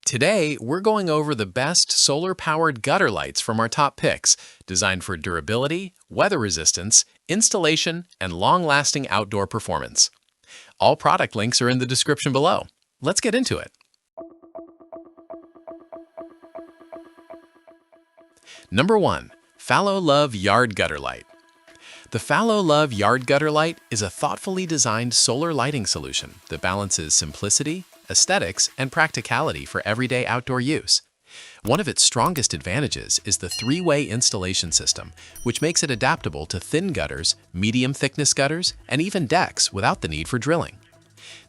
Today, we're going over the best solar-powered gutter lights from our top picks, designed for durability, weather resistance, installation, and long-lasting outdoor performance. All product links are in the description below. Let's get into it. Number 1. FALOVE Yard Gutter Light. The FALOVE Yard Gutter Light is a thoughtfully designed solar lighting solution that balances simplicity, aesthetics, and practicality for everyday outdoor use. One of its strongest advantages is the three-way installation system, which makes it adaptable to thin gutters, medium-thickness gutters, and even decks without the need for drilling.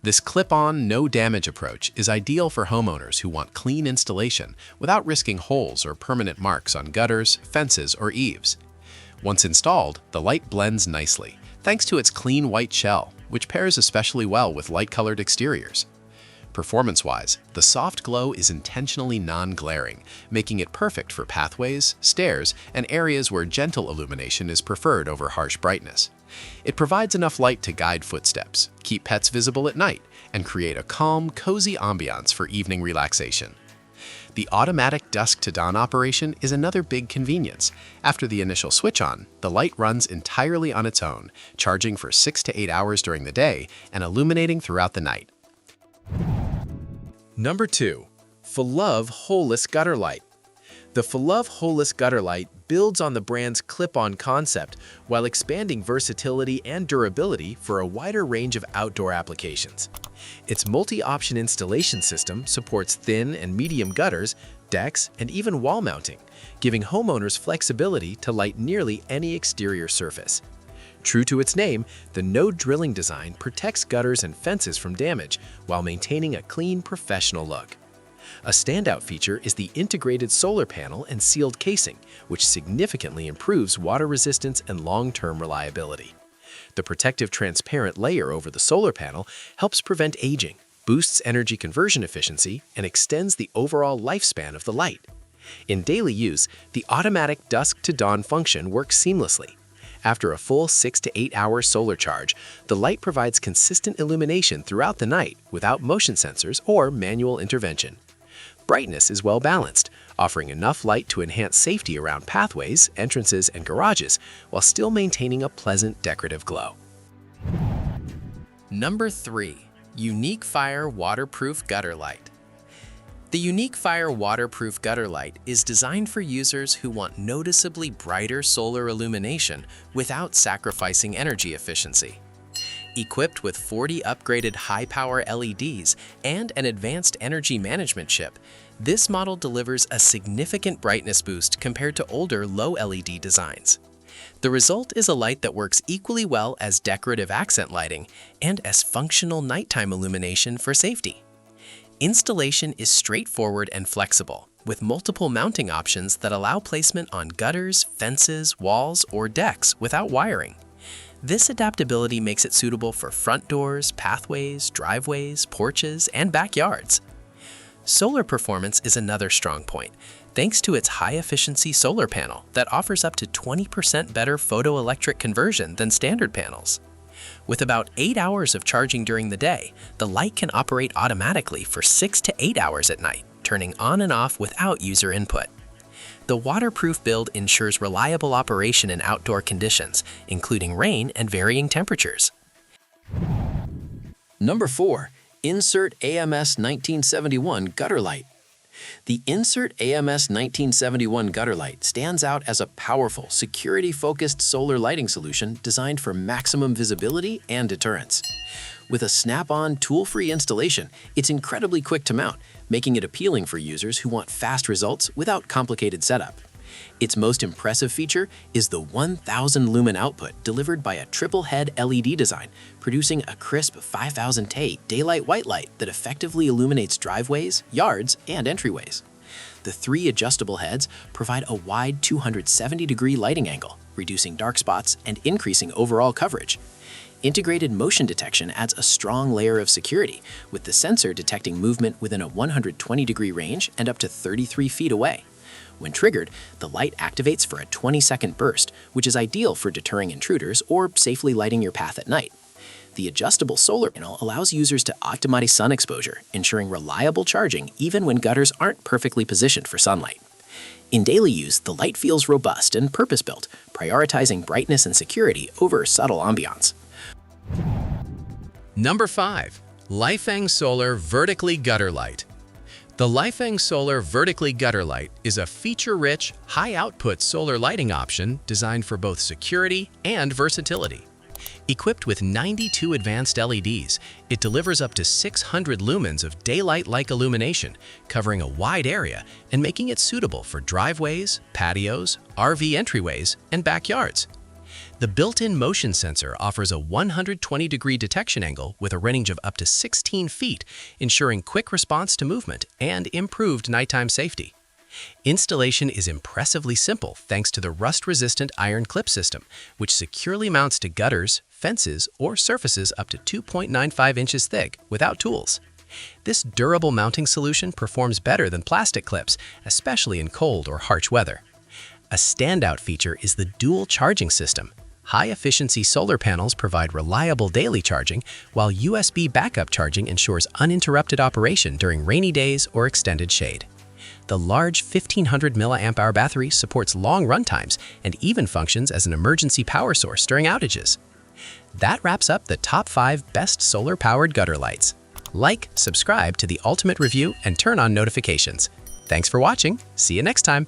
This clip-on, no-damage approach is ideal for homeowners who want clean installation without risking holes or permanent marks on gutters, fences, or eaves. Once installed, the light blends nicely, thanks to its clean white shell, which pairs especially well with light-colored exteriors. Performance-wise, the soft glow is intentionally non-glaring, making it perfect for pathways, stairs, and areas where gentle illumination is preferred over harsh brightness. It provides enough light to guide footsteps, keep pets visible at night, and create a calm, cozy ambiance for evening relaxation. The automatic dusk to dawn operation is another big convenience. After the initial switch on, the light runs entirely on its own, charging for 6 to 8 hours during the day and illuminating throughout the night. Number 2. FALOVE Holeless Gutter Light. The FALOVE Holeless Gutter Light builds on the brand's clip-on concept while expanding versatility and durability for a wider range of outdoor applications. Its multi-option installation system supports thin and medium gutters, decks, and even wall mounting, giving homeowners flexibility to light nearly any exterior surface. True to its name, the no-drilling design protects gutters and fences from damage while maintaining a clean, professional look. A standout feature is the integrated solar panel and sealed casing, which significantly improves water resistance and long-term reliability. The protective transparent layer over the solar panel helps prevent aging, boosts energy conversion efficiency, and extends the overall lifespan of the light. In daily use, the automatic dusk to dawn function works seamlessly. After a full 6 to 8 hour solar charge, the light provides consistent illumination throughout the night without motion sensors or manual intervention. Brightness is well balanced, offering enough light to enhance safety around pathways, entrances, and garages, while still maintaining a pleasant decorative glow. Number 3. UniqueFire Waterproof Gutter Light. The UniqueFire Waterproof Gutter Light is designed for users who want noticeably brighter solar illumination without sacrificing energy efficiency. Equipped with 40 upgraded high-power LEDs and an advanced energy management chip, this model delivers a significant brightness boost compared to older low-LED designs. The result is a light that works equally well as decorative accent lighting and as functional nighttime illumination for safety. Installation is straightforward and flexible, with multiple mounting options that allow placement on gutters, fences, walls, or decks without wiring. This adaptability makes it suitable for front doors, pathways, driveways, porches, and backyards. Solar performance is another strong point, thanks to its high-efficiency solar panel that offers up to 20% better photoelectric conversion than standard panels. With about 8 hours of charging during the day, the light can operate automatically for 6 to 8 hours at night, turning on and off without user input. The waterproof build ensures reliable operation in outdoor conditions, including rain and varying temperatures. Number 4. Insert AMS 1971 Gutter Light. The Insert AMS 1971 Gutter Light stands out as a powerful, security-focused solar lighting solution designed for maximum visibility and deterrence. With a snap-on, tool-free installation, it's incredibly quick to mount, making it appealing for users who want fast results without complicated setup. Its most impressive feature is the 1,000 lumen output delivered by a triple-head LED design, producing a crisp 5,000 Tay daylight white light that effectively illuminates driveways, yards, and entryways. The 3 adjustable heads provide a wide 270-degree lighting angle, reducing dark spots and increasing overall coverage. Integrated motion detection adds a strong layer of security, with the sensor detecting movement within a 120-degree range and up to 33 feet away. When triggered, the light activates for a 20-second burst, which is ideal for deterring intruders or safely lighting your path at night. The adjustable solar panel allows users to optimize sun exposure, ensuring reliable charging even when gutters aren't perfectly positioned for sunlight. In daily use, the light feels robust and purpose-built, prioritizing brightness and security over subtle ambiance. Number 5. LIFENGSOLER Vertically Gutter Light. The LIFENGSOLER Vertically Gutter Light is a feature-rich, high-output solar lighting option designed for both security and versatility. Equipped with 92 advanced LEDs, it delivers up to 600 lumens of daylight-like illumination, covering a wide area and making it suitable for driveways, patios, RV entryways, and backyards. The built-in motion sensor offers a 120-degree detection angle with a range of up to 16 feet, ensuring quick response to movement and improved nighttime safety. Installation is impressively simple thanks to the rust-resistant iron clip system, which securely mounts to gutters, fences, or surfaces up to 2.95 inches thick without tools. This durable mounting solution performs better than plastic clips, especially in cold or harsh weather. A standout feature is the dual charging system. High-efficiency solar panels provide reliable daily charging, while USB backup charging ensures uninterrupted operation during rainy days or extended shade. The large 1500 mAh battery supports long run times and even functions as an emergency power source during outages. That wraps up the top 5 best solar-powered gutter lights. Like, subscribe to the ultimate review, and turn on notifications. Thanks for watching. See you next time.